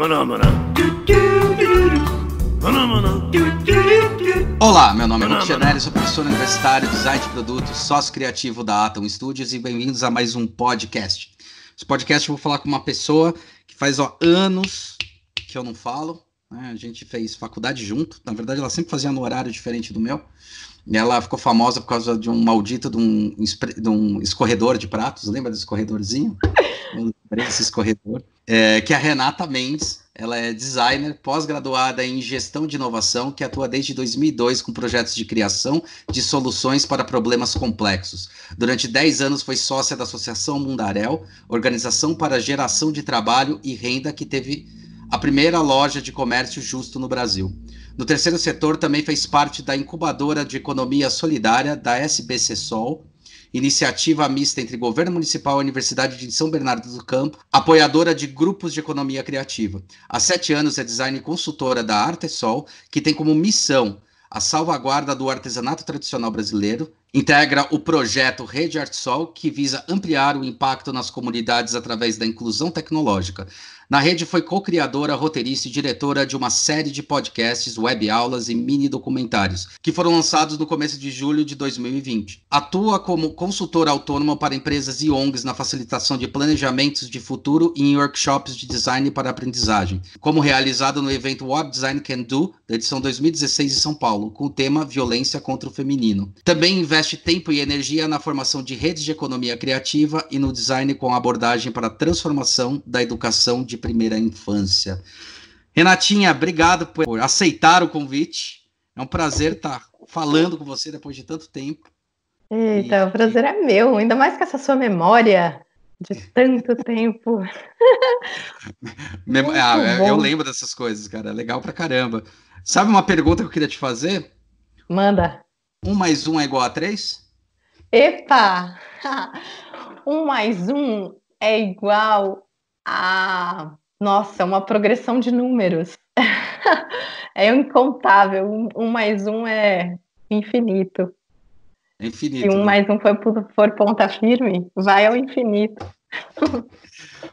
Maná, maná. Maná, maná. Olá, meu nome é Luke Generi, sou professor universitário, design de produtos, sócio criativo da Atom Studios e bem-vindos a mais um podcast. Esse podcast eu vou falar com uma pessoa que faz anos que eu não falo, né? A gente fez faculdade junto, na verdade ela sempre fazia no horário diferente do meu, e ela ficou famosa por causa de um maldito de um escorredor de pratos, lembra desse escorredorzinho? Esse escorredor. Que é a Renata Mendes. Ela é designer, pós-graduada em gestão de inovação, que atua desde 2002 com projetos de criação de soluções para problemas complexos. Durante 10 anos foi sócia da Associação Mundaréu, organização para geração de trabalho e renda que teve a primeira loja de comércio justo no Brasil. No terceiro setor também fez parte da incubadora de economia solidária da SBC-Sol, iniciativa mista entre governo municipal e Universidade de São Bernardo do Campo, apoiadora de grupos de economia criativa. Há 7 anos é design e consultora da Artesol, que tem como missão a salvaguarda do artesanato tradicional brasileiro, integra o projeto Rede Artesol, que visa ampliar o impacto nas comunidades através da inclusão tecnológica. Na rede foi co-criadora, roteirista e diretora de uma série de podcasts, web-aulas e mini-documentários, que foram lançados no começo de julho de 2020. Atua como consultora autônoma para empresas e ONGs na facilitação de planejamentos de futuro e em workshops de design para aprendizagem, como realizado no evento What Design Can Do, da edição 2016 em São Paulo, com o tema Violência contra o Feminino. Também investe tempo e energia na formação de redes de economia criativa e no design com abordagem para a transformação da educação de primeira infância. Renatinha, obrigado por aceitar o convite. É um prazer estar falando com você depois de tanto tempo. Eita, o prazer é meu, ainda mais com essa sua memória de tanto tempo. Eu lembro dessas coisas, cara. É legal pra caramba. Sabe uma pergunta que eu queria te fazer? Manda. 1 mais 1 é igual a 3? Epa! 1 mais 1 é igual a... Nossa, uma progressão de números. É incontável. 1 mais 1 é infinito. É infinito. Se 1 né? mais 1 for ponta firme, vai ao infinito.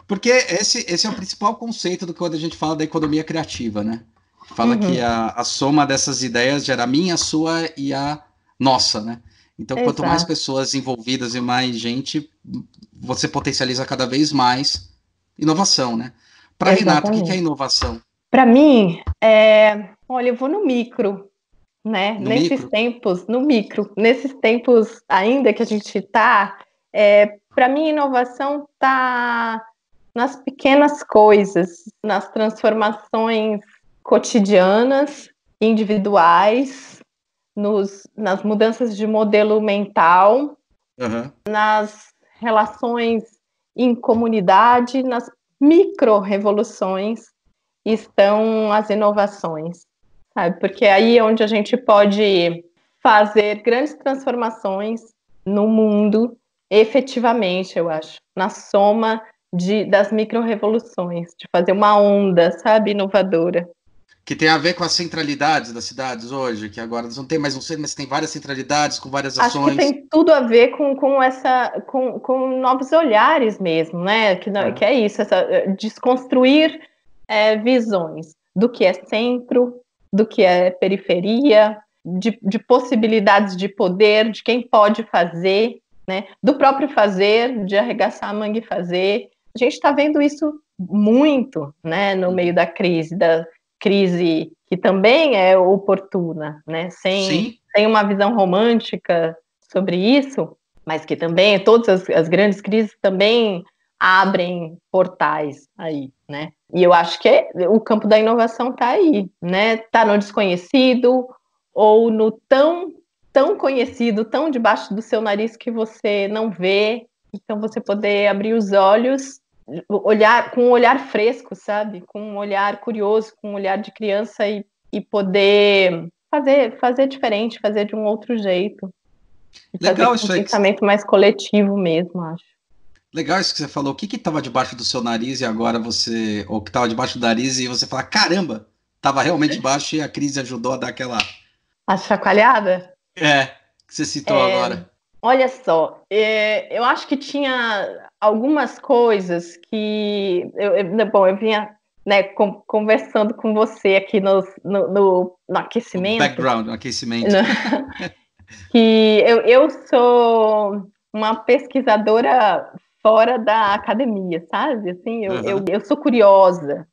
Porque esse é o principal conceito do que quando a gente fala da economia criativa, né? Fala que a soma dessas ideias gera a minha, a sua e a nossa, né? Então, quanto mais pessoas envolvidas e mais gente, você potencializa cada vez mais inovação, né? Para Renata, o que é inovação? Para mim, olha, eu vou no micro, né? Nesses tempos ainda que a gente está, para mim, inovação está nas pequenas coisas, nas transformações cotidianas, individuais, nas mudanças de modelo mental, nas relações em comunidade, nas micro-revoluções estão as inovações, sabe? Porque aí é onde a gente pode fazer grandes transformações no mundo, efetivamente, eu acho, na soma das micro-revoluções, de fazer uma onda, sabe, inovadora. Que tem a ver com as centralidades das cidades hoje, que agora não tem mais um centro, mas tem várias centralidades com várias ações. Acho que tem tudo a ver com novos olhares mesmo, né? Que é isso, desconstruir visões do que é centro, do que é periferia, de possibilidades de poder, de quem pode fazer, né? Do próprio fazer, de arregaçar a manga e fazer. A gente está vendo isso muito, né? No meio da crise que também é oportuna, né? Sem uma visão romântica sobre isso, mas que também todas as grandes crises também abrem portais aí, né? E eu acho que o campo da inovação está aí, né? Está no desconhecido ou no tão conhecido, tão debaixo do seu nariz que você não vê. Então você poder abrir os olhos, olhar com um olhar fresco, sabe? Com um olhar curioso, com um olhar de criança e poder fazer diferente, fazer de um outro jeito. E legal fazer com um pensamento mais coletivo mesmo, acho. Legal isso que você falou. O que estava debaixo do seu nariz e agora você... Ou que estava debaixo do nariz e você fala, caramba, estava realmente debaixo e a crise ajudou a dar aquela... A chacoalhada? Que você citou agora. Olha só, eu acho que tinha algumas coisas que... eu vinha né, conversando com você aqui no aquecimento. Background, no aquecimento. Que eu sou uma pesquisadora fora da academia, sabe? Assim, eu sou curiosa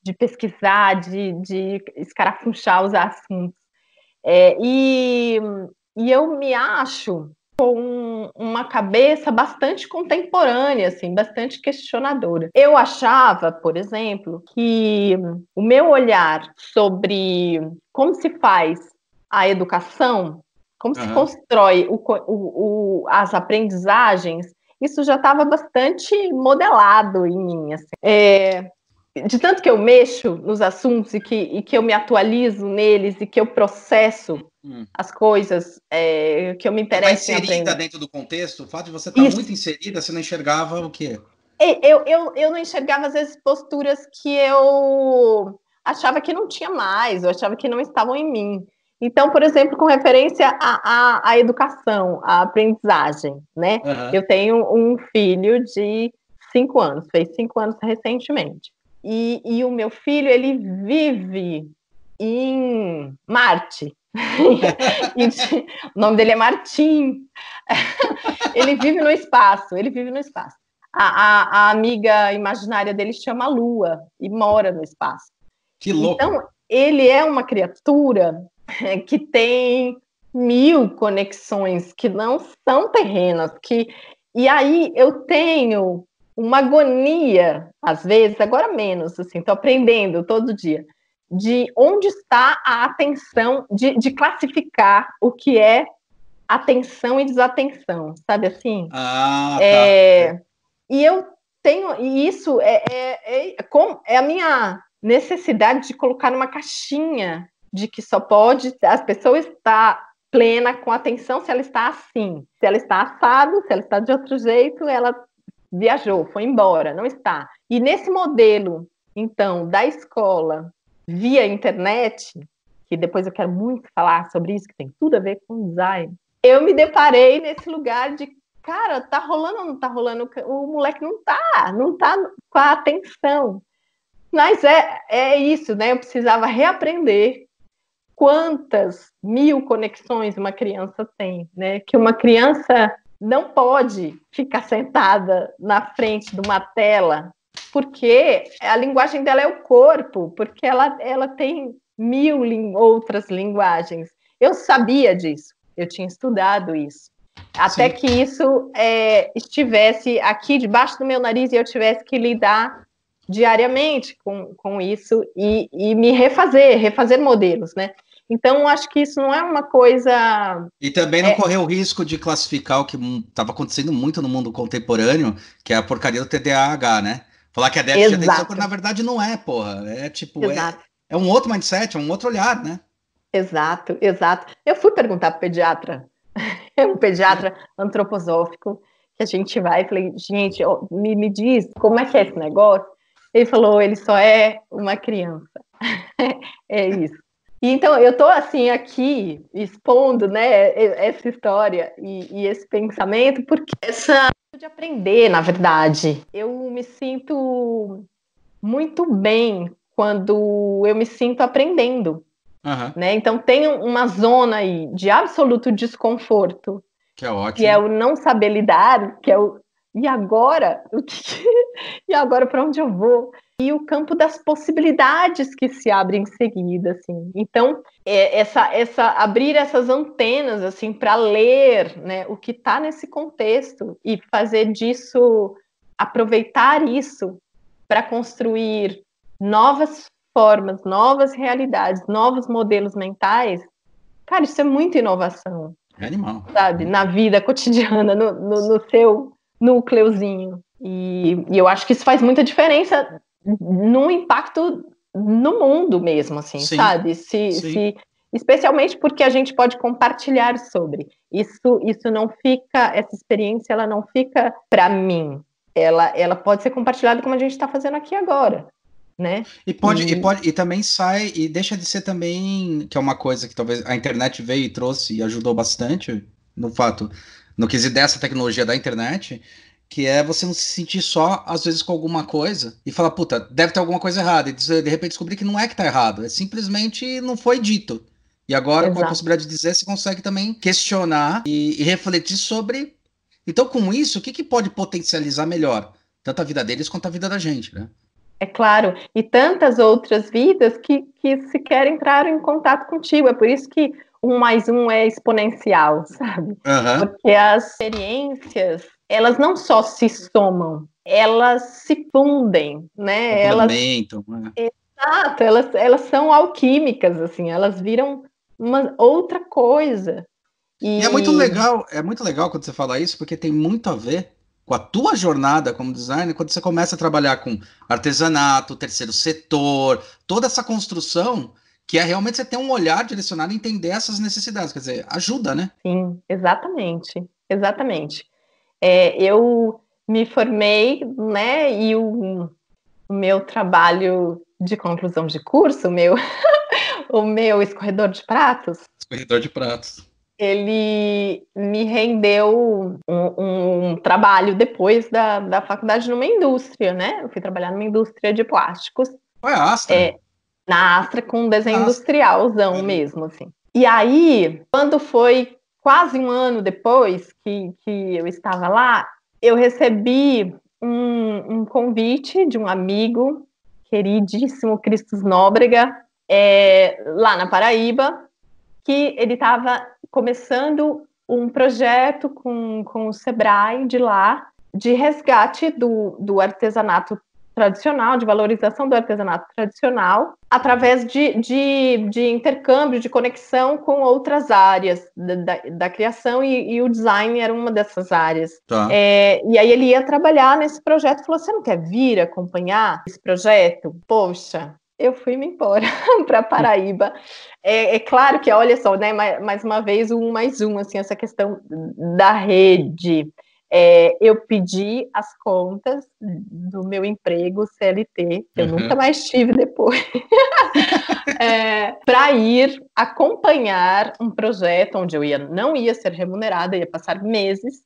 de pesquisar, de escarafunchar os assuntos. E eu me acho com uma cabeça bastante contemporânea, assim, bastante questionadora. Eu achava, por exemplo, que o meu olhar sobre como se faz a educação, como se constrói as aprendizagens, isso já estava bastante modelado em mim. Assim. De tanto que eu mexo nos assuntos e que eu me atualizo neles e que eu processo as coisas que eu me interesso em aprender. Inserida dentro do contexto, o fato de você estar muito inserida, você não enxergava o quê? Eu não enxergava, às vezes, posturas que eu achava que não tinha mais, eu achava que não estavam em mim. Então, por exemplo, com referência à educação, à aprendizagem, né? Eu tenho um filho de 5 anos, fez 5 anos recentemente. E o meu filho, ele vive em Marte. O nome dele é Martim. Ele vive no espaço. A amiga imaginária dele chama Lua e mora no espaço. Que louco! Então, ele é uma criatura que tem 1000 conexões que não são terrenas. E aí eu tenho uma agonia, às vezes, agora menos, assim, estou aprendendo todo dia, de onde está a atenção, de classificar o que é atenção e desatenção, sabe assim? Tá. E eu tenho, e isso é a minha necessidade de colocar numa caixinha de que só pode as pessoas estar plena com atenção se ela está assim, se ela está assado, se ela está de outro jeito, ela viajou, foi embora, não está. E nesse modelo, então, da escola via internet, que depois eu quero muito falar sobre isso, que tem tudo a ver com design, eu me deparei nesse lugar de, cara, tá rolando ou não tá rolando? O moleque não tá com a atenção. Mas é isso, né? Eu precisava reaprender quantas 1000 conexões uma criança tem, né? Que uma criança não pode ficar sentada na frente de uma tela, porque a linguagem dela é o corpo, porque ela tem 1000 outras linguagens. Eu sabia disso, eu tinha estudado isso. Até que isso estivesse aqui debaixo do meu nariz e eu tivesse que lidar diariamente com isso e me refazer modelos, né? Então, acho que isso não é uma coisa... E também não correr o risco de classificar o que estava acontecendo muito no mundo contemporâneo, que é a porcaria do TDAH, né? Falar que é déficit de atenção, quando na verdade não é, porra. É tipo, é um outro mindset, é um outro olhar, né? Exato. Eu fui perguntar para o pediatra, um pediatra antroposófico, que a gente vai, e falei, gente, me diz como é que é esse negócio? Ele falou, ele só é uma criança. É isso. E então, eu estou assim aqui expondo, né, essa história e esse pensamento, porque essa de aprender, na verdade. Eu me sinto muito bem quando eu me sinto aprendendo. Né? Então, tem uma zona aí de absoluto desconforto, que é ótimo, que é o não saber lidar, que é o e agora? E agora para onde eu vou? E o campo das possibilidades que se abre em seguida, assim. Então, abrir essas antenas, assim, para ler, né, o que está nesse contexto e fazer disso, aproveitar isso para construir novas formas, novas realidades, novos modelos mentais. Cara, isso é muita inovação. É animal. Sabe? Na vida cotidiana, no seu núcleozinho. E eu acho que isso faz muita diferença no impacto no mundo mesmo, assim, sabe? Especialmente porque a gente pode compartilhar sobre. Isso não fica, essa experiência, ela não fica para mim. Ela pode ser compartilhada como a gente está fazendo aqui agora. Né? E também sai, e deixa de ser também, que é uma coisa que talvez a internet veio e trouxe e ajudou bastante no fato, no quesito dessa tecnologia da internet, que é você não se sentir só, às vezes, com alguma coisa e falar, puta, deve ter alguma coisa errada, e de repente descobrir que não é que tá errado, é simplesmente não foi dito. E agora, com a Exato. possibilidade de dizer, você consegue também questionar e refletir sobre. Então, com isso, o que, que pode potencializar melhor? Tanto a vida deles quanto a vida da gente, né? É claro, e tantas outras vidas que sequer entraram em contato contigo. É por isso que 1 mais 1 é exponencial, sabe? Aham. Porque as experiências, elas não só se somam, elas se fundem, né? Complementam, né? Exato, elas são alquímicas, assim, elas viram uma outra coisa. E é muito legal quando você fala isso, porque tem muito a ver com a tua jornada como designer, quando você começa a trabalhar com artesanato, terceiro setor, toda essa construção, que é realmente você ter um olhar direcionado e entender essas necessidades. Quer dizer, ajuda, né? Sim, exatamente, exatamente. Eu me formei, né, e o meu trabalho de conclusão de curso, o meu escorredor de pratos, Escorredor de pratos. ele me rendeu um trabalho depois da faculdade numa indústria, né? Eu fui trabalhar numa indústria de plásticos, Qual é a Astra? na Astra com desenho A Astra. industrialzão mesmo, assim. E aí, quando foi quase 1 ano depois que eu estava lá, eu recebi um convite de um amigo queridíssimo, Cristos Nóbrega, lá na Paraíba, que ele estava começando um projeto com o Sebrae de lá, de resgate do artesanato tradicional, de valorização do artesanato tradicional, através de intercâmbio, de conexão com outras áreas da criação, e o design era uma dessas áreas. Tá. E aí ele ia trabalhar nesse projeto e falou, você não quer vir acompanhar esse projeto? Poxa, eu fui me embora para Paraíba. É claro que, olha só, né, mais uma vez, 1 mais 1, assim, essa questão da rede. Eu pedi as contas do meu emprego CLT, que eu nunca mais tive depois, para ir acompanhar um projeto onde eu não ia ser remunerada, ia passar meses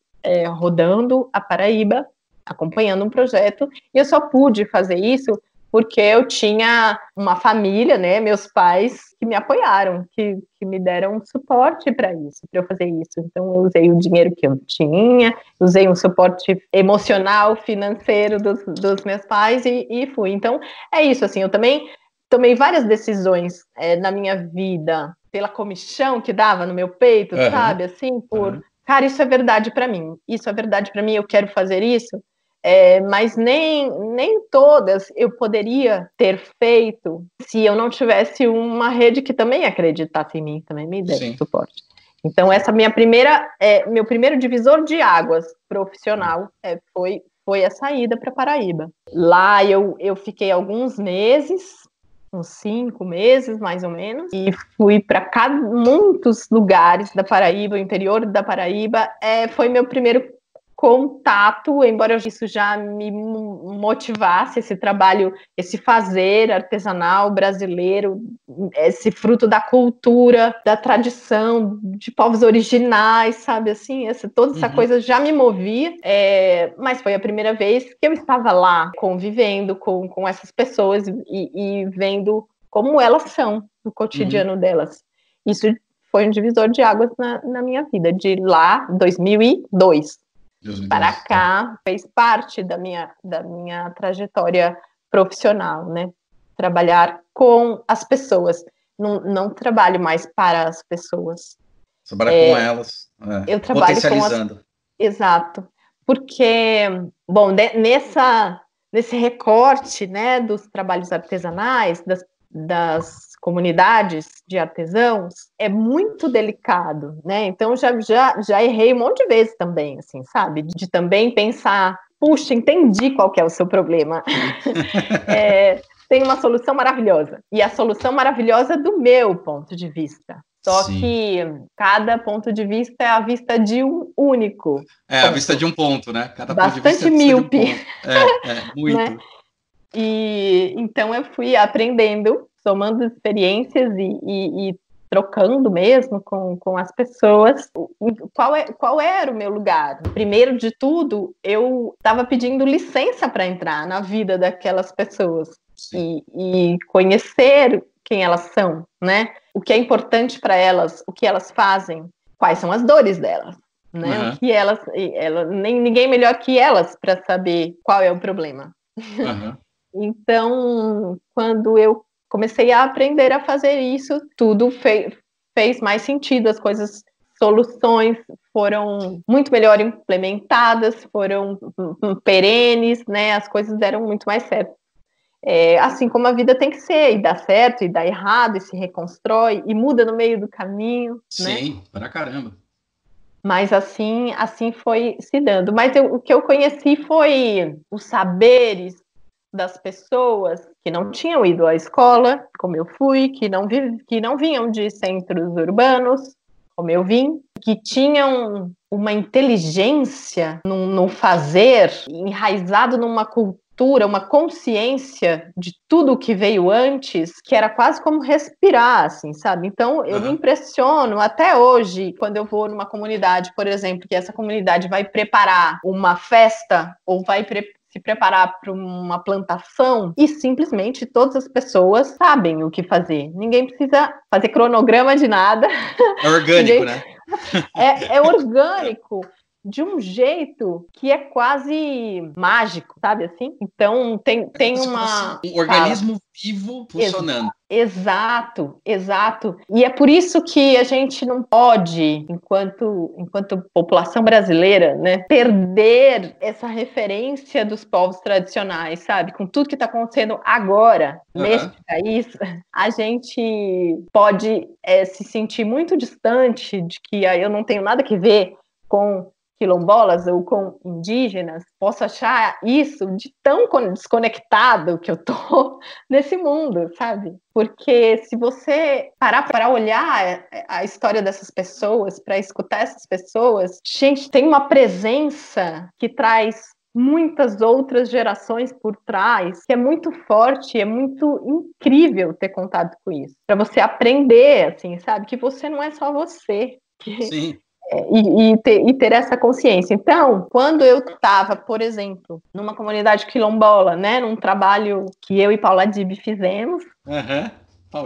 rodando a Paraíba, acompanhando um projeto, e eu só pude fazer isso porque eu tinha uma família, né, meus pais, que me apoiaram, que me deram suporte para isso, para eu fazer isso. Então, eu usei o dinheiro que eu tinha, usei um suporte emocional, financeiro dos meus pais e fui. Então, é isso, assim, eu também tomei várias decisões na minha vida pela comichão que dava no meu peito, sabe? Assim, cara, isso é verdade para mim, isso é verdade para mim, eu quero fazer isso. Mas nem todas eu poderia ter feito se eu não tivesse uma rede que também acreditasse em mim, também me desse suporte. Então, essa meu primeiro divisor de águas profissional foi a saída para Paraíba. Lá eu fiquei alguns meses, uns 5 meses mais ou menos, e fui para muitos lugares da Paraíba, o interior da Paraíba. Foi meu primeiro contato, embora isso já me motivasse, esse trabalho, esse fazer artesanal brasileiro, esse fruto da cultura, da tradição, de povos originais, sabe, assim, toda essa coisa já me movia, mas foi a primeira vez que eu estava lá, convivendo com essas pessoas e vendo como elas são, no cotidiano delas. Isso foi um divisor de águas na minha vida, de lá, 2002. Para cá, fez parte da minha trajetória profissional, né? Trabalhar com as pessoas. Não trabalho mais para as pessoas. Trabalhar com elas, eu trabalho potencializando. Exato. Porque, bom, nesse recorte, né, dos trabalhos artesanais, das comunidades de artesãos, é muito delicado, né? Então já errei um monte de vezes também, assim, sabe? De também pensar, puxa, entendi qual que é o seu problema. Tem uma solução maravilhosa. E a solução maravilhosa do meu ponto de vista. Só que cada ponto de vista é a vista de um único ponto. A vista de um ponto, né? Cada ponto de vista Bastante míope. Muito. Né? E então eu fui aprendendo, somando experiências e trocando mesmo com as pessoas, qual era o meu lugar? Primeiro de tudo, eu estava pedindo licença para entrar na vida daquelas pessoas e conhecer quem elas são, né? O que é importante para elas, o que elas fazem, quais são as dores delas, né? Uhum. O que ninguém melhor que elas para saber qual é o problema. Uhum. Então, quando eu comecei a aprender a fazer isso, tudo fez mais sentido, soluções foram muito melhor implementadas, foram perenes, né? As coisas deram muito mais certo. Assim como a vida tem que ser, e dá certo, e dá errado, e se reconstrói, e muda no meio do caminho, né? Sim, pra caramba. Mas assim foi se dando. Mas o que eu conheci foi os saberes das pessoas que não tinham ido à escola, como eu fui, que não vinham de centros urbanos, como eu vim, que tinham uma inteligência no fazer, enraizado numa cultura, uma consciência de tudo que veio antes, que era quase como respirar, assim, sabe? Então, eu me impressiono até hoje, quando eu vou numa comunidade, por exemplo, que essa comunidade vai preparar uma festa ou vai se preparar para uma plantação e simplesmente todas as pessoas sabem o que fazer. Ninguém precisa fazer cronograma de nada. É orgânico, né? É orgânico de um jeito que é quase mágico, sabe assim? Então tem uma... Um organismo vivo funcionando. Exato. E é por isso que a gente não pode, enquanto população brasileira, né, perder essa referência dos povos tradicionais, sabe? Com tudo que está acontecendo agora neste país, a gente pode se sentir muito distante de que eu não tenho nada que ver com quilombolas ou com indígenas, posso achar isso de tão desconectado que eu tô nesse mundo, sabe? Porque se você parar para olhar a história dessas pessoas, para escutar essas pessoas, gente, tem uma presença que traz muitas outras gerações por trás, que é muito forte, é muito incrível ter contato com isso. Para você aprender, assim, sabe? Que você não é só você. Sim. E ter essa consciência. Então, quando eu estava, por exemplo, numa comunidade quilombola, né, num trabalho que eu e Paula Dib fizemos,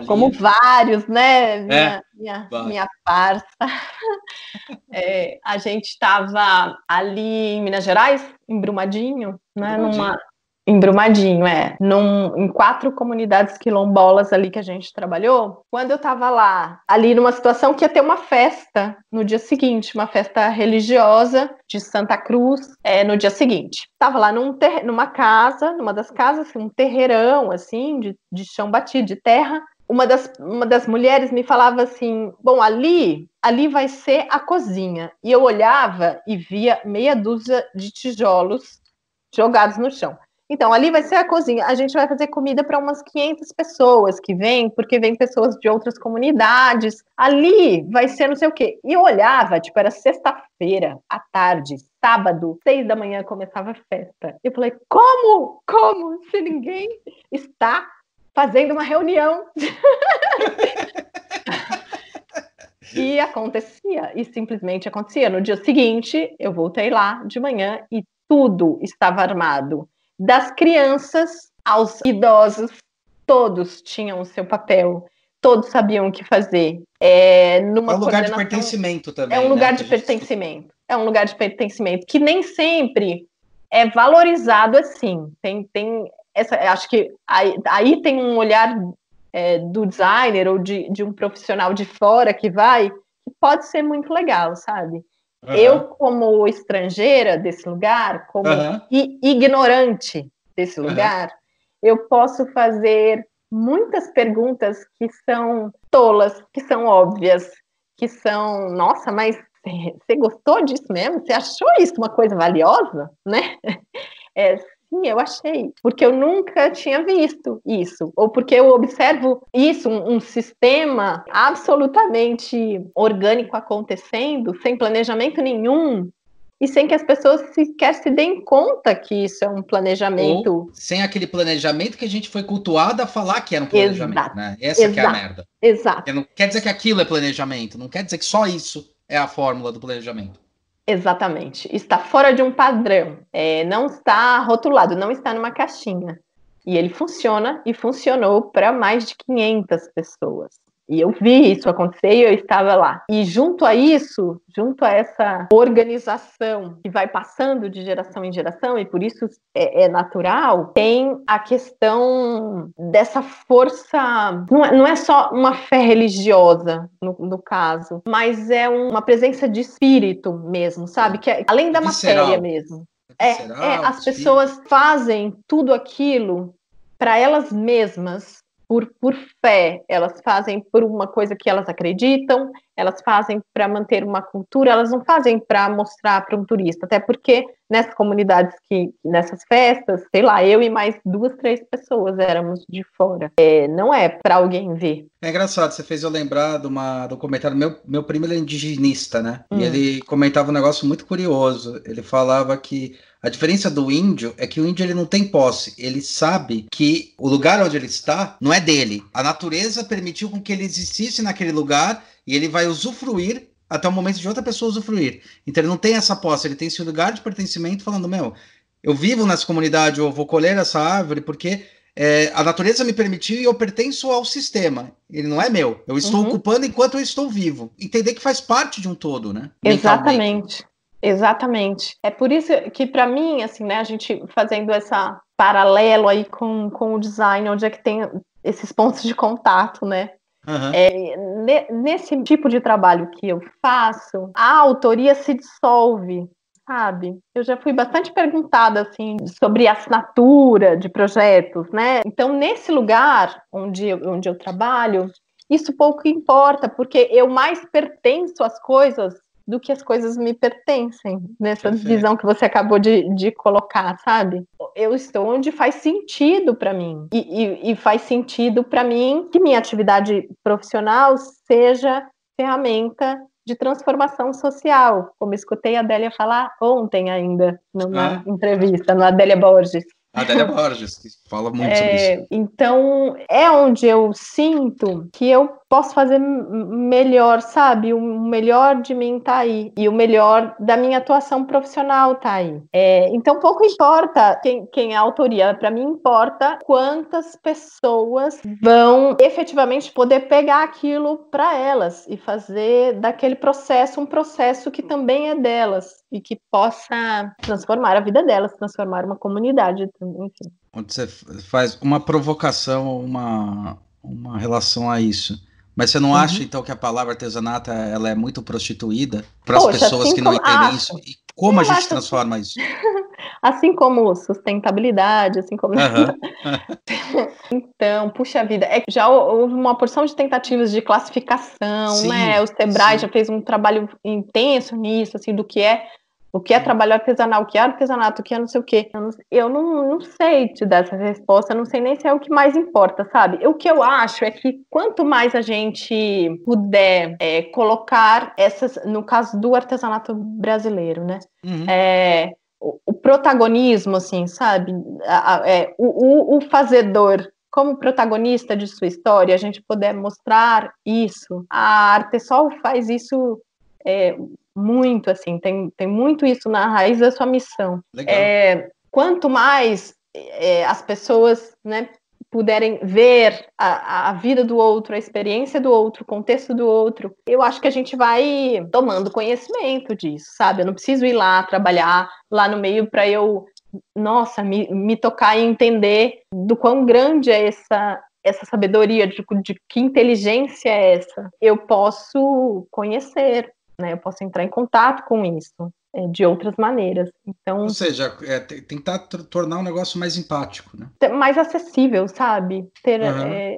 como vários, né, minha parça, a gente estava ali em Minas Gerais, em Brumadinho, né, em Brumadinho, em 4 comunidades quilombolas ali que a gente trabalhou. Quando eu estava lá, ali numa situação que ia ter uma festa no dia seguinte, uma festa religiosa de Santa Cruz, no dia seguinte. Estava lá numa casa, numa das casas, um terreirão, assim, de chão batido, de terra. Uma das mulheres me falava assim, bom, ali vai ser a cozinha. E eu olhava e via meia dúzia de tijolos jogados no chão. Então, ali vai ser a cozinha. A gente vai fazer comida para umas 500 pessoas que vêm, porque vêm pessoas de outras comunidades. Ali vai ser não sei o quê. E eu olhava, tipo, era sexta-feira, à tarde, sábado, 6 da manhã começava a festa. Eu falei, como? Se ninguém está fazendo uma reunião. E acontecia, e simplesmente acontecia. No dia seguinte, eu voltei lá de manhã e tudo estava armado. Das crianças aos idosos, todos tinham o seu papel, todos sabiam o que fazer. É um lugar de pertencimento também. É um lugar de pertencimento. É um lugar de pertencimento que nem sempre é valorizado assim. Acho que aí tem um olhar do designer ou de um profissional de fora que pode ser muito legal, sabe? Eu, como estrangeira desse lugar, como ignorante desse lugar, eu posso fazer muitas perguntas que são tolas, que são óbvias, que são, nossa, mas você gostou disso mesmo? Você achou isso uma coisa valiosa, né? Sim, eu achei, porque eu nunca tinha visto isso, ou porque eu observo isso, um sistema absolutamente orgânico acontecendo, sem planejamento nenhum, e sem que as pessoas sequer se deem conta que isso é um planejamento. Ou sem aquele planejamento que a gente foi cultuado a falar que era um planejamento, Exato, né? Essa que é a merda. Exato. Não quer dizer que aquilo é planejamento, não quer dizer que só isso é a fórmula do planejamento. Exatamente. Está fora de um padrão, não está rotulado, não está numa caixinha. E ele funciona e funcionou para mais de 500 pessoas. E eu vi isso acontecer e eu estava lá. E junto a isso, junto a essa organização que vai passando de geração em geração, e por isso é natural, tem a questão dessa força. Não é só uma fé religiosa, no caso, mas é uma presença de espírito mesmo, sabe? Que é além da matéria mesmo. As pessoas fazem tudo aquilo para elas mesmas, por fé, elas fazem por uma coisa que elas acreditam, elas fazem para manter uma cultura, elas não fazem para mostrar para um turista, até porque nessas comunidades, nessas festas, sei lá, eu e mais 2, 3 pessoas éramos de fora, não é para alguém ver. É engraçado, você fez eu lembrar do comentário, meu primo ele é indigenista, né? E ele comentava um negócio muito curioso, ele falava que a diferença do índio é que o índio ele não tem posse, ele sabe que o lugar onde ele está não é dele. A natureza permitiu com que ele existisse naquele lugar e ele vai usufruir até o momento de outra pessoa usufruir. Então ele não tem essa posse, ele tem esse lugar de pertencimento falando, eu vivo nessa comunidade, eu vou colher essa árvore porque a natureza me permitiu e eu pertenço ao sistema. Ele não é meu. Eu estou ocupando enquanto eu estou vivo. Entender que faz parte de um todo, né? Exatamente. É por isso que, para mim, assim, né, a gente fazendo essa paralelo aí com o design, onde é que tem esses pontos de contato, né? Nesse tipo de trabalho que eu faço, a autoria se dissolve, sabe? Eu já fui bastante perguntada, assim, sobre assinatura de projetos, né? Então, nesse lugar onde eu trabalho, isso pouco importa, porque eu mais pertenço às coisas do que as coisas me pertencem, nessa visão que você acabou de colocar, sabe? Eu estou onde faz sentido para mim, e faz sentido para mim que minha atividade profissional seja ferramenta de transformação social, como escutei a Adélia falar ontem ainda, numa entrevista, no Adélia Borges. A Adélia Borges, que fala muito sobre isso. Então, é onde eu sinto que eu posso fazer melhor, sabe? O melhor de mim tá aí. E o melhor da minha atuação profissional tá aí. Então, pouco importa quem é a autoria. Para mim, importa quantas pessoas vão efetivamente poder pegar aquilo para elas e fazer daquele processo um processo que também é delas e que possa transformar a vida delas, transformar uma comunidade, enfim. Onde você faz uma provocação, uma relação a isso. Mas você não acha, então, que a palavra artesanato ela é muito prostituída para as pessoas assim que não entendem isso? E como a gente transforma isso? Assim como sustentabilidade, assim como... Então, puxa vida, já houve uma porção de tentativas de classificação, né? O Sebrae já fez um trabalho intenso nisso, assim, do que é trabalho artesanal, o que é artesanato, o que é não sei o quê. Eu não sei te dar essa resposta, eu não sei nem se é o que mais importa, sabe? O que eu acho é que quanto mais a gente puder colocar no caso do artesanato brasileiro, né? O protagonismo, assim, sabe? O fazedor como protagonista de sua história, a gente puder mostrar isso. A Artesol faz isso muito, assim, tem muito isso na raiz da sua missão. Quanto mais as pessoas, né, puderem ver a vida do outro, a experiência do outro, o contexto do outro, eu acho que a gente vai tomando conhecimento disso, sabe? Eu não preciso ir lá trabalhar lá no meio para eu, me tocar e entender do quão grande é essa sabedoria, de que inteligência é essa. Eu posso conhecer, né? Eu posso entrar em contato com isso de outras maneiras. Então, ou seja, tentar tornar o negócio mais empático, né? Mais acessível, sabe? Ter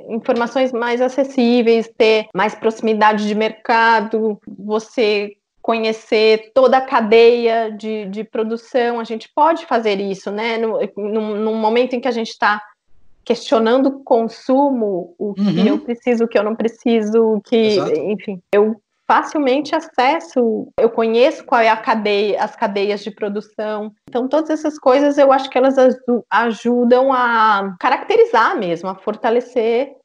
informações mais acessíveis, ter mais proximidade de mercado, você conhecer toda a cadeia de produção. A gente pode fazer isso, né? Num momento em que a gente está questionando o consumo, o que eu preciso, o que eu não preciso, enfim, eu facilmente acesso, eu conheço qual é a cadeia, as cadeias de produção. Então, todas essas coisas eu acho que elas ajudam a caracterizar mesmo, a fortalecer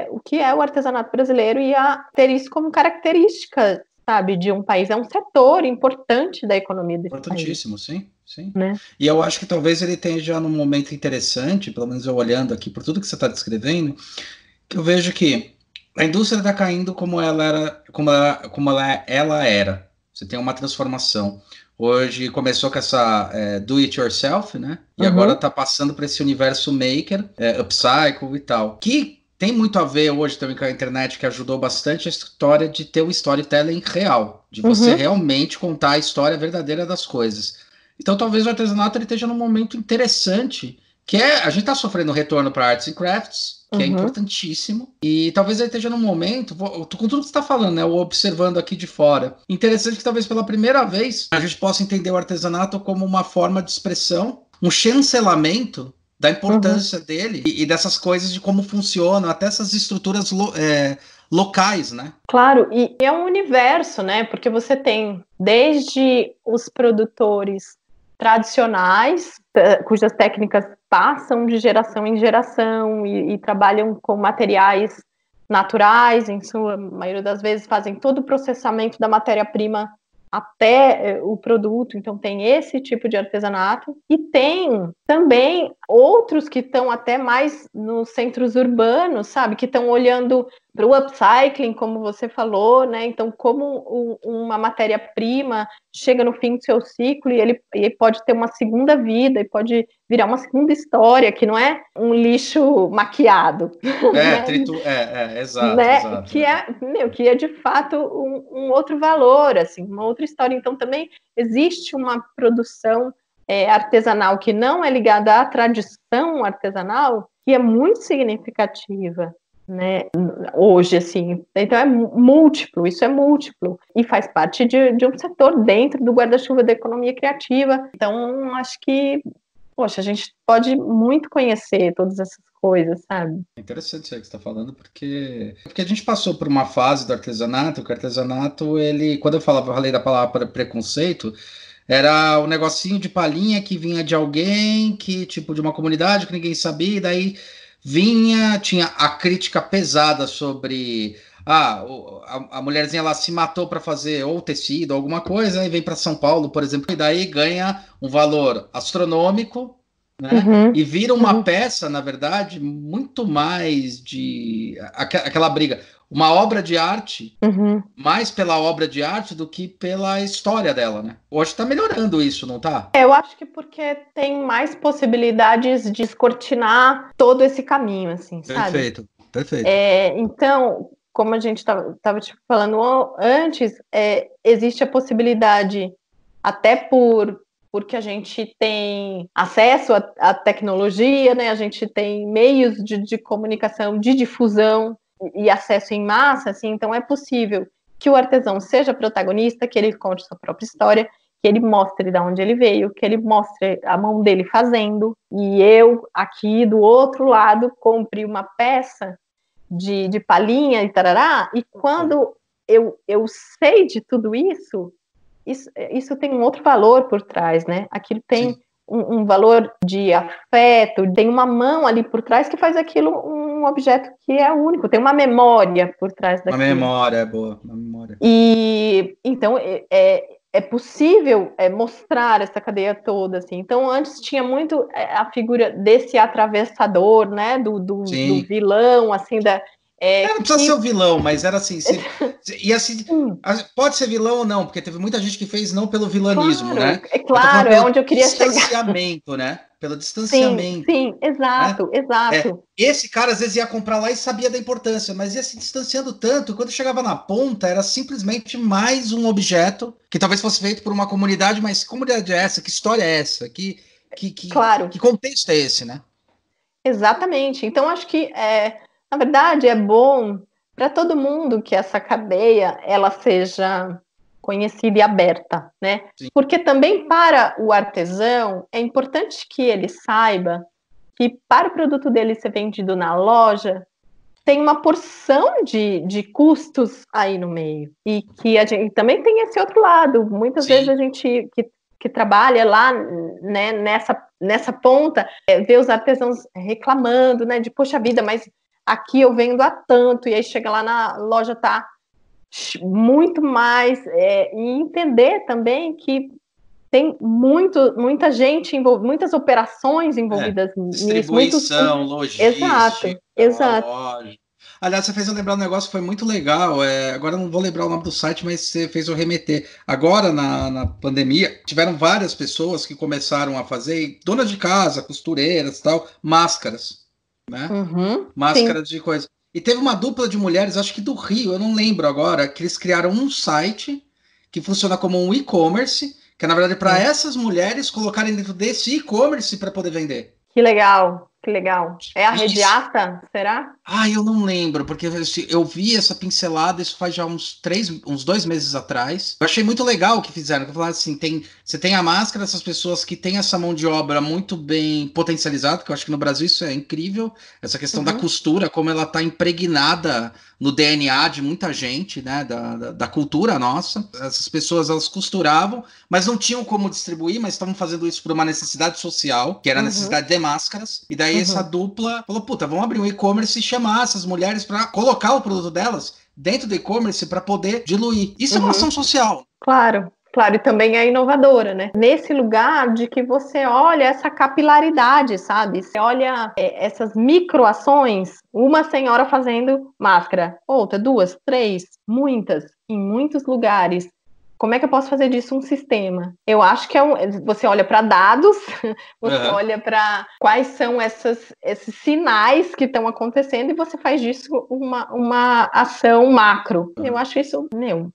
o que é o artesanato brasileiro e a ter isso como característica, sabe, de um país. É um setor importante da economia desse país. Importantíssimo, sim. Sim. Né? E eu acho que talvez ele esteja num momento interessante, pelo menos eu olhando aqui por tudo que você está descrevendo, que eu vejo que a indústria está caindo como ela era. Você tem uma transformação. Hoje começou com essa do it yourself, né? E agora está passando para esse universo maker, upcycle e tal. Que tem muito a ver hoje também com a internet, que ajudou bastante a história de ter um storytelling real, de você realmente contar a história verdadeira das coisas. Então talvez o artesanato ele esteja num momento interessante, que a gente está sofrendo um retorno para arts and crafts, que é importantíssimo, e talvez ele esteja num momento, com tudo que você está falando, né, eu observando aqui de fora, interessante que talvez pela primeira vez a gente possa entender o artesanato como uma forma de expressão, um chancelamento da importância dele e dessas coisas de como funcionam, até essas estruturas locais, né? Claro, e é um universo, né, porque você tem desde os produtores tradicionais, cujas técnicas passam de geração em geração e trabalham com materiais naturais, em sua maioria das vezes fazem todo o processamento da matéria-prima até o produto, então tem esse tipo de artesanato, e tem também outros que estão até mais nos centros urbanos, sabe, que estão olhando para o upcycling, como você falou, né, então como uma matéria-prima chega no fim do seu ciclo e ele pode ter uma segunda vida, e pode virar uma segunda história, que não é um lixo maquiado. Exato, né? Exato. Que é de fato um outro valor, assim, uma outra história. Então também existe uma produção artesanal que não é ligada à tradição artesanal, que é muito significativa, né, hoje, assim. Então isso é múltiplo, e faz parte de um setor dentro do guarda-chuva da economia criativa. Então, acho que, poxa, a gente pode muito conhecer todas essas coisas, sabe? É interessante isso aí que você está falando, porque a gente passou por uma fase do artesanato, que o artesanato, quando eu falei da palavra preconceito, era um negocinho de palhinha que vinha de alguém, que tipo, de uma comunidade que ninguém sabia, e daí tinha a crítica pesada sobre a mulherzinha lá se matou para fazer ou tecido, alguma coisa, e vem para São Paulo, por exemplo, e daí ganha um valor astronômico, né? E vira uma peça, na verdade, muito mais de aquela briga, uma obra de arte, mais pela obra de arte do que pela história dela, né? Hoje está melhorando isso, não tá? Eu acho que porque tem mais possibilidades de descortinar todo esse caminho, assim, sabe? Perfeito. Então, como a gente estava te falando antes, existe a possibilidade, até porque a gente tem acesso à tecnologia, né? A gente tem meios de comunicação, de difusão e acesso em massa, assim, então é possível que o artesão seja protagonista, que ele conte sua própria história, que ele mostre de onde ele veio, que ele mostre a mão dele fazendo, e eu, aqui do outro lado, compre uma peça de palhinha e tarará, e quando eu sei de tudo isso, isso tem um outro valor por trás, né? Aquilo tem um valor de afeto, tem uma mão ali por trás que faz aquilo um objeto que é único, tem uma memória por trás daquilo. Uma memória boa, uma memória. E então é possível mostrar essa cadeia toda, assim. Então antes tinha muito a figura desse atravessador, né, do vilão, assim, não precisa ser o vilão, mas era assim, e assim, pode ser vilão ou não, porque teve muita gente que fez não pelo vilanismo, claro, né? Claro, é onde eu queria chegar. Distanciamento, né? Pelo distanciamento. Sim, exato, né? exato. Esse cara às vezes ia comprar lá e sabia da importância, mas ia se distanciando tanto, quando chegava na ponta, era simplesmente mais um objeto que talvez fosse feito por uma comunidade, mas que comunidade é essa? Que história é essa? Claro. Que contexto é esse, né? Exatamente. Então, acho que, na verdade, é bom para todo mundo que essa cadeia ela seja conhecida e aberta, né? Sim. Porque também para o artesão é importante que ele saiba que para o produto dele ser vendido na loja tem uma porção de custos aí no meio. E que a gente também tem esse outro lado. Muitas vezes a gente que trabalha lá, né, nessa ponta, vê os artesãos reclamando, né, de poxa vida, mas aqui eu vendo a tanto, e aí chega lá na loja, tá muito mais, e entender também que tem muita gente envolvida, muitas operações envolvidas nisso. Distribuição, logística, exato. loja. Aliás, você fez eu lembrar um negócio que foi muito legal. Agora eu não vou lembrar o nome do site, mas você fez eu remeter. Agora, na pandemia, tiveram várias pessoas que começaram a fazer, donas de casa, costureiras e tal, máscaras, né? Máscaras de coisa. E teve uma dupla de mulheres, acho que do Rio, eu não lembro agora, que eles criaram um site que funciona como um e-commerce, que é, na verdade, para essas mulheres colocarem dentro desse e-commerce para poder vender. Que legal, que legal. É a Rediata, será? Eu não lembro, porque eu vi essa pincelada, isso faz já uns 2 meses atrás. Eu achei muito legal o que fizeram. Eu falei assim, você tem a máscara dessas pessoas que têm essa mão de obra muito bem potencializada, que eu acho que no Brasil isso é incrível. Essa questão da costura, como ela está impregnada no DNA de muita gente, né, da cultura nossa. Essas pessoas, elas costuravam, mas não tinham como distribuir, mas estavam fazendo isso por uma necessidade social, que era a necessidade de máscaras. E daí essa dupla falou, puta, vamos abrir um e-commerce e chamar essas mulheres para colocar o produto delas dentro do e-commerce para poder diluir. Isso é uma ação social. Claro. Claro, e também é inovadora, né? Nesse lugar de que você olha essa capilaridade, sabe? Você olha essas microações, uma senhora fazendo máscara, outra, 2, 3, muitas, em muitos lugares. Como é que eu posso fazer disso um sistema? Eu acho que você olha para dados, você olha para quais são esses sinais que estão acontecendo e você faz disso uma ação macro. Eu acho isso,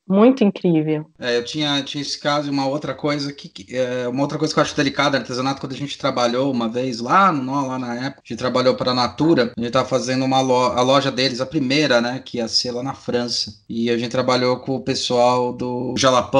muito incrível. Eu tinha esse caso e uma outra coisa que eu acho delicada no artesanato, quando a gente trabalhou uma vez lá na época, a gente trabalhou para a Natura, a gente estava fazendo a loja deles, a primeira, né, que ia ser lá na França. E a gente trabalhou com o pessoal do Jalapão,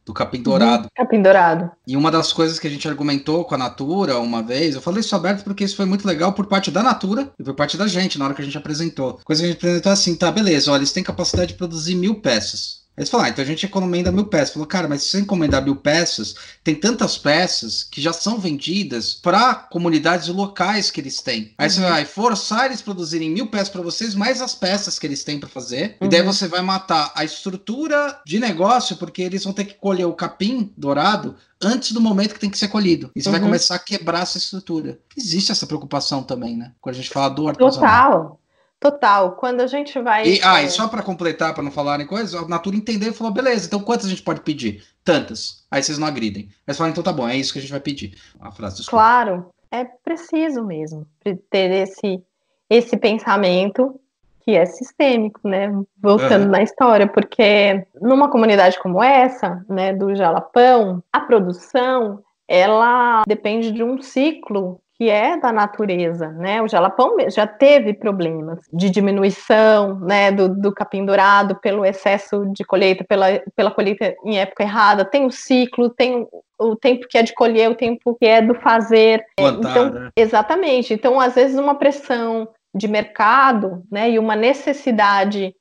do Capim Dourado. Capim Dourado. E uma das coisas que a gente argumentou com a Natura uma vez, eu falei isso aberto porque isso foi muito legal por parte da Natura e por parte da gente, na hora que a gente apresentou. Coisa que a gente apresentou assim, tá, beleza, olha, eles têm capacidade de produzir 1.000 peças. Eles falaram, então a gente encomenda 1.000 peças. Falou, cara, mas se você encomendar 1.000 peças, tem tantas peças que já são vendidas para comunidades locais que eles têm. Aí você vai forçar eles produzirem 1.000 peças para vocês, mais as peças que eles têm para fazer. E daí você vai matar a estrutura de negócio, porque eles vão ter que colher o capim dourado antes do momento que tem que ser colhido. E você vai começar a quebrar essa estrutura. Existe essa preocupação também, né? Quando a gente fala do artesanato. Total, quando a gente vai... E só para completar, para não falarem coisas, a Natura entendeu e falou, beleza, então quantas a gente pode pedir? Tantas. Aí vocês não agridem. Aí eles falam, então tá bom, é isso que a gente vai pedir. A frase, desculpa. Claro, é preciso mesmo ter esse pensamento que é sistêmico, né? Voltando na história, porque numa comunidade como essa, né, do Jalapão, a produção, ela depende de um ciclo que é da natureza, né? O Jalapão já teve problemas de diminuição, né, do capim dourado pelo excesso de colheita, pela colheita em época errada. Tem o ciclo, tem o tempo que é de colher, o tempo que é do fazer. Plantar, então, né? Exatamente. Então, às vezes, uma pressão de mercado, né, e uma necessidade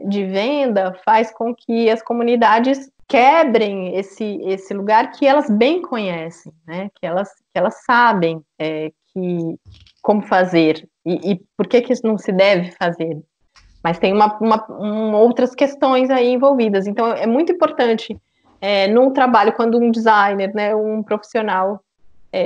de venda faz com que as comunidades quebrem esse lugar que elas bem conhecem, né? Que elas sabem como fazer e por que isso não se deve fazer. Mas tem outras questões aí envolvidas. Então, é muito importante num trabalho, quando um designer, né, um profissional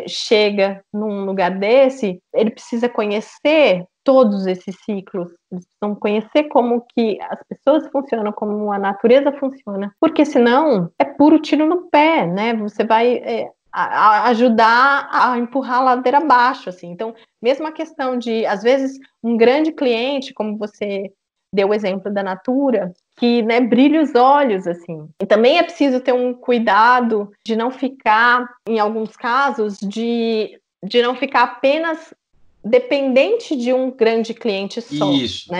chega num lugar desse, ele precisa conhecer todos esses ciclos, eles precisam conhecer como que as pessoas funcionam, como a natureza funciona, porque senão é puro tiro no pé, né? Você vai ajudar a empurrar a ladeira abaixo, assim. Então, mesmo a questão de, às vezes, um grande cliente, como você deu o exemplo da Natura, que, né, brilha os olhos, assim. E também é preciso ter um cuidado de não ficar, em alguns casos, de não ficar apenas dependente de um grande cliente só. Isso.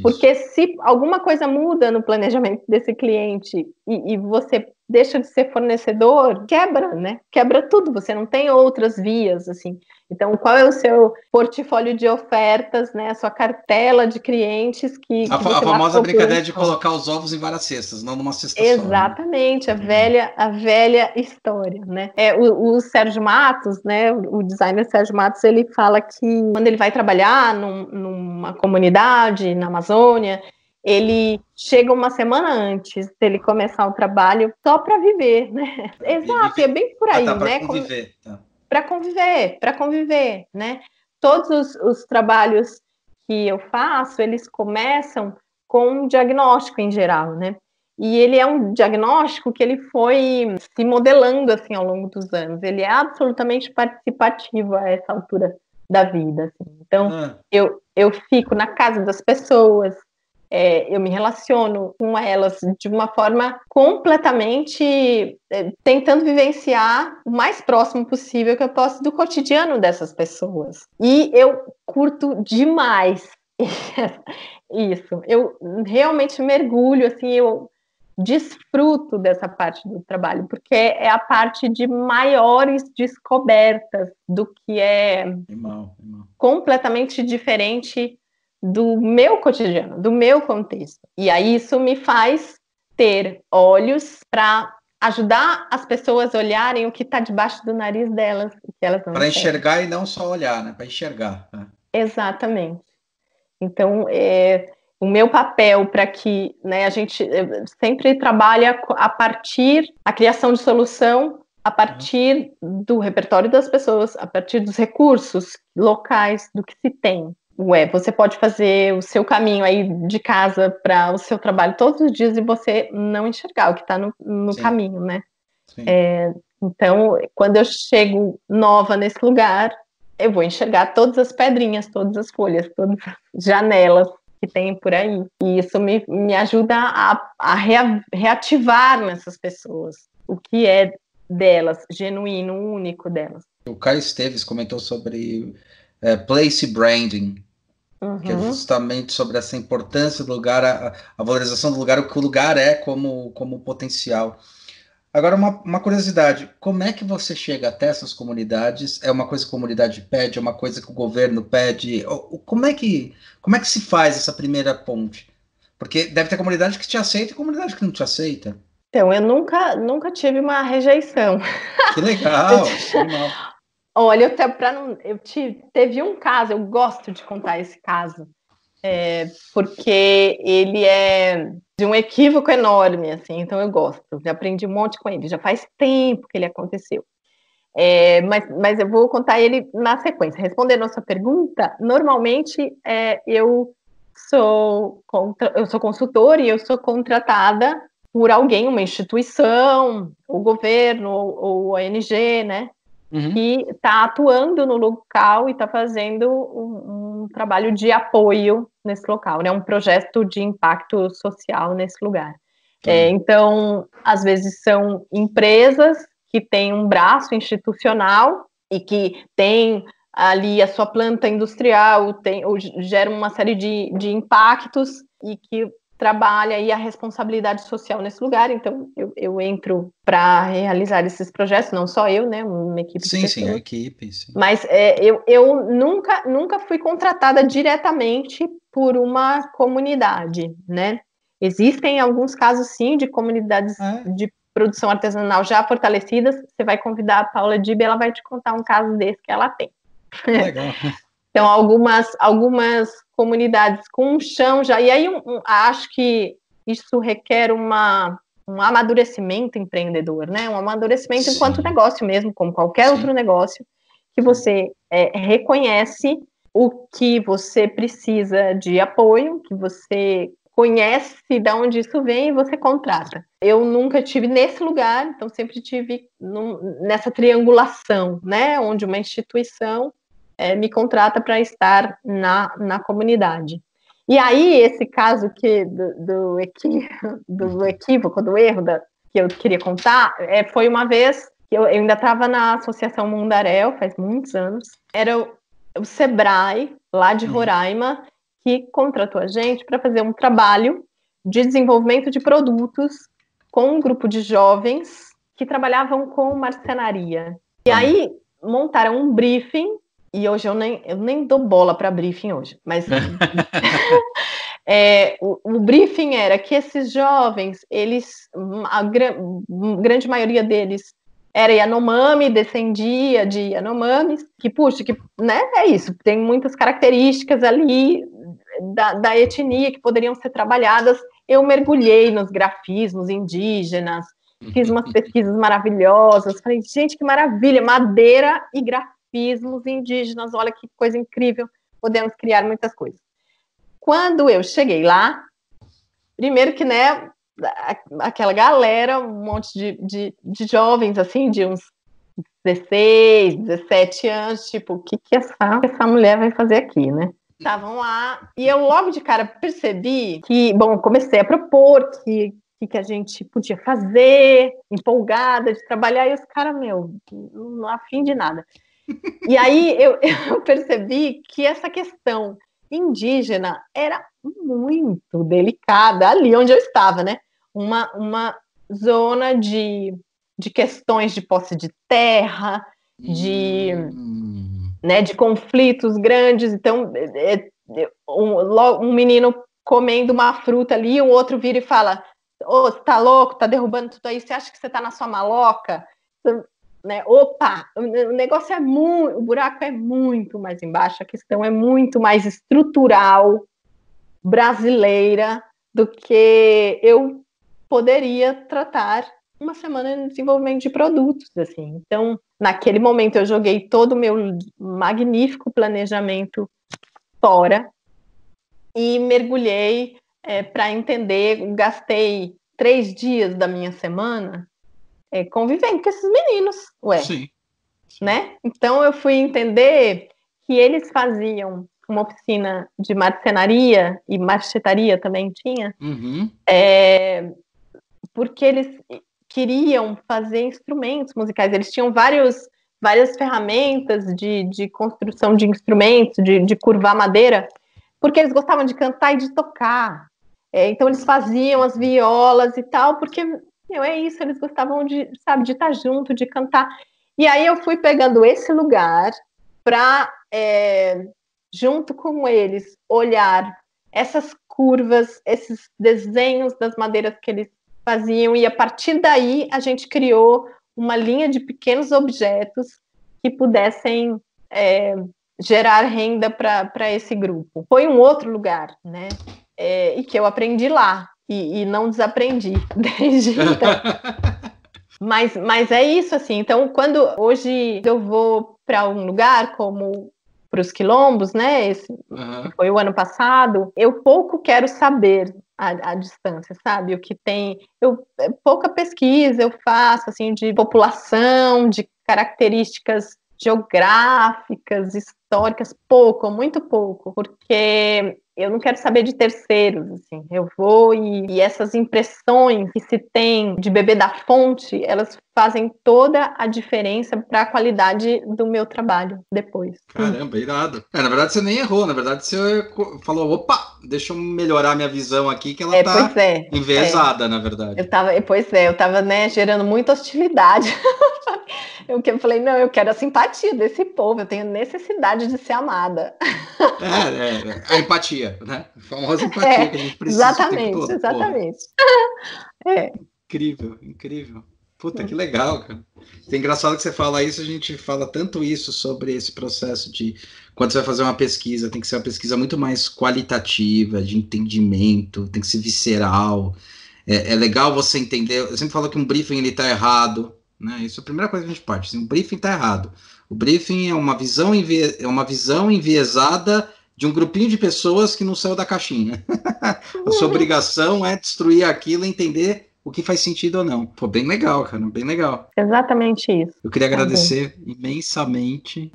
Porque se alguma coisa muda no planejamento desse cliente e você deixa de ser fornecedor, quebra, né? Quebra tudo, você não tem outras vias, assim. Então, qual é o seu portfólio de ofertas, né? A sua cartela de clientes que A você famosa matou por brincadeira um de só. colocar os ovos em várias cestas, não numa cesta só, né? Exatamente, a velha história, né? O Sérgio Matos, né? O designer Sérgio Matos, ele fala que quando ele vai trabalhar numa comunidade na Amazônia, ele chega uma semana antes dele começar o trabalho só para viver, né? E Exato, e é viver. bem por Ah, aí, tá, para né? conviver. Tá. Para conviver, né? Todos os trabalhos que eu faço, eles começam com um diagnóstico em geral, né? E ele é um diagnóstico que ele foi se modelando assim ao longo dos anos. Ele é absolutamente participativo a essa altura da vida. Assim. Então, eu fico na casa das pessoas, eu me relaciono com elas de uma forma completamente tentando vivenciar o mais próximo possível que eu posso do cotidiano dessas pessoas. E eu curto demais isso. Eu realmente mergulho, assim, eu desfruto dessa parte do trabalho, porque é a parte de maiores descobertas do que é completamente diferente do meu cotidiano, do meu contexto. E aí isso me faz ter olhos para ajudar as pessoas a olharem o que está debaixo do nariz delas, que elas não para enxergam. enxergar e não só olhar, né? Para enxergar. Né? Exatamente. Então, o meu papel para que, né, a gente sempre trabalha a partir a criação de solução, a partir do repertório das pessoas, a partir dos recursos locais, do que se tem. Você pode fazer o seu caminho aí de casa para o seu trabalho todos os dias e você não enxergar o que está no caminho, né? Então, quando eu chego nova nesse lugar, eu vou enxergar todas as pedrinhas, todas as folhas, todas as janelas que tem por aí. E isso me ajuda a reativar nessas pessoas o que é delas, genuíno, único delas. O Caio Esteves comentou sobre place branding, que é justamente sobre essa importância do lugar, a valorização do lugar, o que o lugar é como potencial. Agora, uma curiosidade, como é que você chega até essas comunidades? É uma coisa que a comunidade pede, é uma coisa que o governo pede? Como é que se faz essa primeira ponte? Porque deve ter comunidade que te aceita e comunidade que não te aceita. Então, eu nunca tive uma rejeição. Que legal! Olha, teve um caso, eu gosto de contar esse caso, porque ele é de um equívoco enorme, assim, então eu gosto, já aprendi um monte com ele, já faz tempo que ele aconteceu. Mas eu vou contar ele na sequência. Respondendo a sua pergunta, normalmente eu sou consultora e eu sou contratada por alguém, uma instituição, o governo ou ONG, né? Que está atuando no local e está fazendo um trabalho de apoio nesse local, né? Um projeto de impacto social nesse lugar. Então, às vezes são empresas que têm um braço institucional e que tem ali a sua planta industrial, ou gera uma série de impactos e que trabalha aí a responsabilidade social nesse lugar. Então, eu entro para realizar esses projetos, não só eu, né? Uma equipe de pessoas. Sim, a equipe. Sim. Mas eu nunca fui contratada diretamente por uma comunidade, né? Existem alguns casos, sim, de comunidades de produção artesanal já fortalecidas. Você vai convidar a Paula Dib, ela vai te contar um caso desse que ela tem. Legal. Então, algumas comunidades com um chão já. E aí, acho que isso requer um amadurecimento empreendedor, né? Um amadurecimento enquanto negócio mesmo, como qualquer outro negócio, que você reconhece o que você precisa de apoio, que você conhece de onde isso vem e você contrata. Eu nunca tive nesse lugar, então sempre tive nessa triangulação, né? Onde uma instituição me contrata para estar na comunidade. E aí, esse caso do equívoco, do erro que eu queria contar, foi uma vez que eu ainda estava na Associação Mundaréu, faz muitos anos. Era o Sebrae, lá de Roraima, que contratou a gente para fazer um trabalho de desenvolvimento de produtos com um grupo de jovens que trabalhavam com marcenaria. E aí montaram um briefing, e hoje eu nem dou bola para briefing hoje, mas o briefing era que esses jovens, a grande maioria deles era Yanomami, descendia de Yanomamis, que, puxa, né, é isso, tem muitas características ali da etnia que poderiam ser trabalhadas. Eu mergulhei nos grafismos indígenas, fiz umas pesquisas maravilhosas, falei, gente, que maravilha, madeira e grafismos indígenas, olha que coisa incrível, podemos criar muitas coisas. Quando eu cheguei lá, primeiro que, né, aquela galera, um monte de jovens, assim, de uns 16, 17 anos, tipo, o que essa mulher vai fazer aqui, né? Estavam lá, e eu logo de cara percebi que, bom, comecei a propor que a gente podia fazer, empolgada de trabalhar, e os caras, não afim de nada. E aí eu percebi que essa questão indígena era muito delicada ali onde eu estava, né? Uma zona de questões de posse de terra, né, de conflitos grandes. Então, um menino comendo uma fruta ali, o outro vira e fala: ô, você tá louco? Tá derrubando tudo aí? Você acha que você tá na sua maloca? Né? Opa, o negócio o buraco é muito mais embaixo, a questão é muito mais estrutural, brasileira, do que eu poderia tratar uma semana de desenvolvimento de produtos, assim. Então, naquele momento eu joguei todo o meu magnífico planejamento fora e mergulhei para entender, gastei 3 dias da minha semana convivendo com esses meninos, Sim. Né? Então eu fui entender que eles faziam uma oficina de marcenaria e marchetaria também tinha, porque eles queriam fazer instrumentos musicais. Eles tinham várias ferramentas de construção de instrumentos, de curvar madeira, porque eles gostavam de cantar e de tocar. Então eles faziam as violas e tal, porque é isso, eles gostavam de estar junto, de cantar. E aí eu fui pegando esse lugar para, junto com eles, olhar essas curvas, esses desenhos das madeiras que eles faziam, e a partir daí a gente criou uma linha de pequenos objetos que pudessem gerar renda para esse grupo. Foi um outro lugar, né? E que eu aprendi lá, e não desaprendi desde então. Mas é isso, assim. Então, quando hoje eu vou para um lugar como para os quilombos, né? Esse foi o ano passado, eu pouco quero saber a distância, sabe? O que tem. Pouca pesquisa eu faço, assim, de população, de características geográficas, históricas, muito pouco, porque eu não quero saber de terceiros, assim. Eu vou e essas impressões que se tem de beber da fonte, elas fazem toda a diferença para a qualidade do meu trabalho depois. Caramba, irado. Na verdade, você nem errou. Na verdade, você falou, opa, deixa eu melhorar minha visão aqui, que ela tá enviesada, na verdade. Eu tava, né, gerando muita hostilidade. Eu falei, não, eu quero a simpatia desse povo, eu tenho necessidade de ser amada. A empatia, né? A famosa empatia que a gente precisa o tempo todo. Exatamente. Incrível. Puta, que legal, cara. É engraçado que você fala isso, a gente fala tanto isso sobre esse processo de quando você vai fazer uma pesquisa, tem que ser uma pesquisa muito mais qualitativa, de entendimento, tem que ser visceral. É legal você entender, eu sempre falo que um briefing ele tá errado, né? Isso é a primeira coisa que a gente parte, assim, um briefing tá errado. O briefing é uma visão enviesada de um grupinho de pessoas que não saiu da caixinha. A sua obrigação é destruir aquilo e entender o que faz sentido ou não. Pô, bem legal, cara, bem legal. Exatamente isso. Eu queria agradecer imensamente.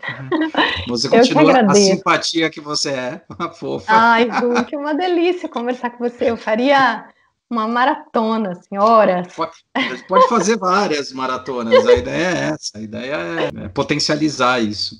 Você continua a simpatia que você é, uma fofa. Ai, Gu, que uma delícia conversar com você. Eu faria uma maratona, assim, horas. A gente pode fazer várias maratonas, a ideia é essa, a ideia é potencializar isso.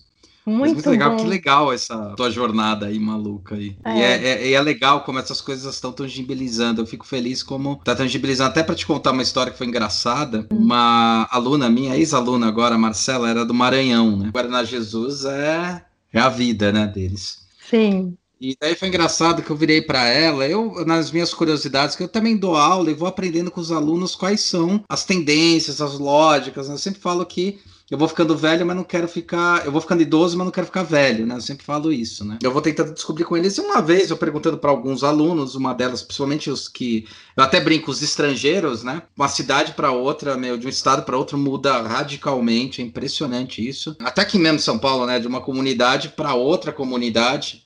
Muito legal, bom. que legal essa tua jornada aí, maluca aí. E é legal como essas coisas estão tangibilizando. Eu fico feliz como tá tangibilizando. Até para te contar uma história que foi engraçada. Uma aluna minha, ex-aluna agora, Marcela, era do Maranhão, né? Guaraná Jesus é a vida, né, deles. Sim. E daí foi engraçado que eu virei para ela, nas minhas curiosidades, que eu também dou aula e vou aprendendo com os alunos quais são as tendências, as lógicas. Eu sempre falo que eu vou ficando velho, mas não quero ficar... Eu vou ficando idoso, mas não quero ficar velho, né? Eu sempre falo isso, né? Eu vou tentando descobrir com eles. Uma vez, eu perguntando para alguns alunos, uma delas, principalmente os que... Eu até brinco, os estrangeiros, né? Uma cidade para outra, de um estado para outro, muda radicalmente. É impressionante isso. Até aqui mesmo em São Paulo, né? De uma comunidade para outra comunidade,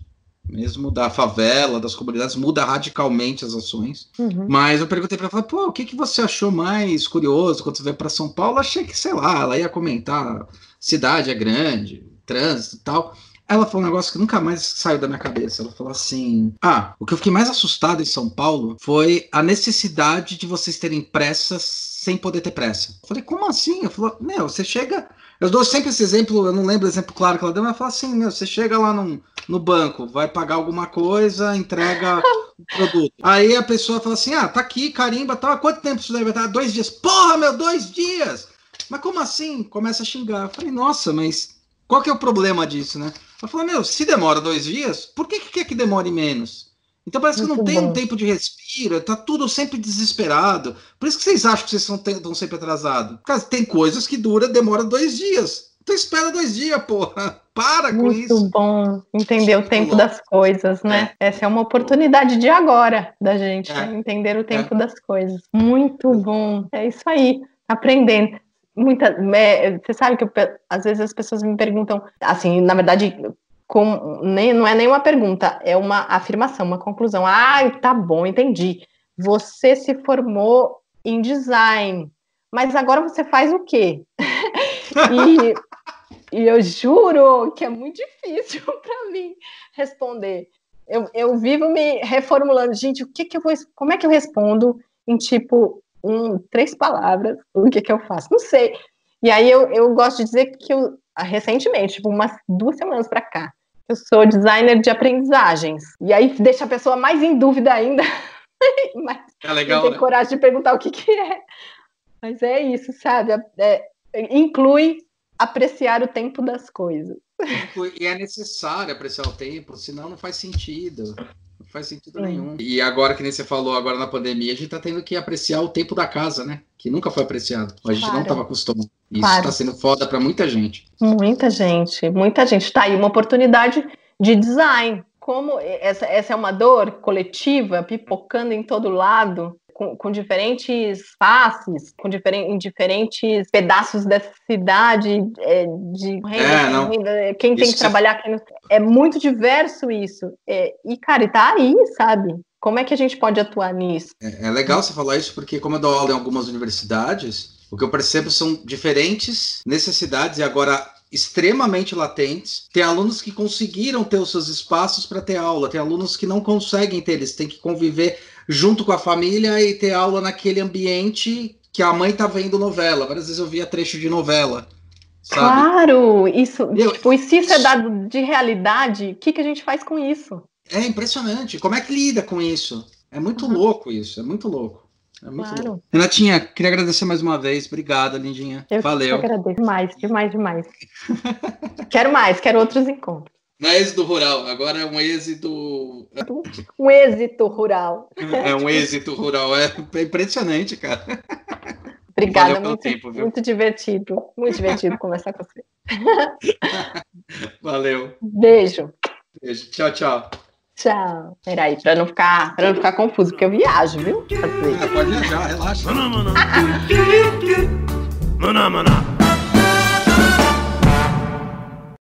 mesmo da favela, das comunidades, muda radicalmente as ações. Mas eu perguntei para ela, pô, o que você achou mais curioso quando você veio para São Paulo? Achei que, sei lá, ela ia comentar, cidade é grande, trânsito e tal. Ela falou um negócio que nunca mais saiu da minha cabeça. Ela falou assim, o que eu fiquei mais assustado em São Paulo foi a necessidade de vocês terem pressa sem poder ter pressa. Eu falei, como assim? Ela falou, você chega... Eu dou sempre esse exemplo, eu não lembro o exemplo claro que ela deu, mas ela fala assim, você chega lá no banco, vai pagar alguma coisa, entrega o produto. Aí a pessoa fala assim, tá aqui, carimba, tá, quanto tempo isso daí vai estar? 2 dias. Porra, 2 dias! Mas como assim? Começa a xingar. Eu falei, nossa, mas qual que é o problema disso, né? Ela falou, se demora 2 dias, por que quer que demore menos? Então parece que não tem um tempo de respiro, tá tudo sempre desesperado. Por isso que vocês acham que vocês estão sempre atrasados. Cara, tem coisas que demora 2 dias. Então espera 2 dias, porra. Para com isso. Muito bom entender o tempo das coisas, né? Essa é uma oportunidade de agora da gente, entender o tempo das coisas. Muito bom. É isso aí, aprendendo. Você sabe que às vezes as pessoas me perguntam, assim, na verdade... não é nem uma pergunta, é uma afirmação, uma conclusão. Tá bom, entendi. Você se formou em design, mas agora você faz o quê? e eu juro que é muito difícil para mim responder. Eu vivo me reformulando. Gente, como é que eu respondo em 3 palavras? O que eu faço? Não sei. E aí eu gosto de dizer que recentemente, umas 2 semanas para cá, eu sou designer de aprendizagens. E aí deixa a pessoa mais em dúvida ainda. Mas legal, não tem coragem de perguntar o que é. Mas é isso, sabe? Inclui apreciar o tempo das coisas. E é necessário apreciar o tempo, senão não faz sentido. Não faz sentido nenhum. E agora, que nem você falou, agora na pandemia, a gente tá tendo que apreciar o tempo da casa, né? Que nunca foi apreciado. A gente não estava acostumado. Isso tá sendo foda para muita gente. Muita gente. Tá aí uma oportunidade de design. Como essa é uma dor coletiva, pipocando em todo lado, com diferentes faces, em diferentes pedaços da cidade, de renda, quem tem que trabalhar, quem não... É muito diverso isso. E, cara, tá aí, sabe? Como é que a gente pode atuar nisso? É legal você falar isso, porque como eu dou aula em algumas universidades, o que eu percebo são diferentes necessidades, e agora extremamente latentes. Tem alunos que conseguiram ter os seus espaços para ter aula, tem alunos que não conseguem ter, eles têm que conviver junto com a família e ter aula naquele ambiente que a mãe tá vendo novela. Várias vezes eu via trecho de novela, sabe? Claro! Isso, se isso é dado de realidade, o que a gente faz com isso? É impressionante. Como é que lida com isso? É muito louco isso, é muito louco. É muito louco. Renatinha, queria agradecer mais uma vez. Obrigado, lindinha. Valeu. Eu agradeço demais. Quero outros encontros. Não é êxito rural, agora é um êxito... Um êxito rural. É um êxito rural, é impressionante, cara. Obrigada, muito divertido. Muito divertido conversar com você. Valeu. Beijo. Tchau, tchau. Tchau. Peraí, pra não ficar confuso, porque eu viajo, viu? Pode viajar, relaxa. Maná.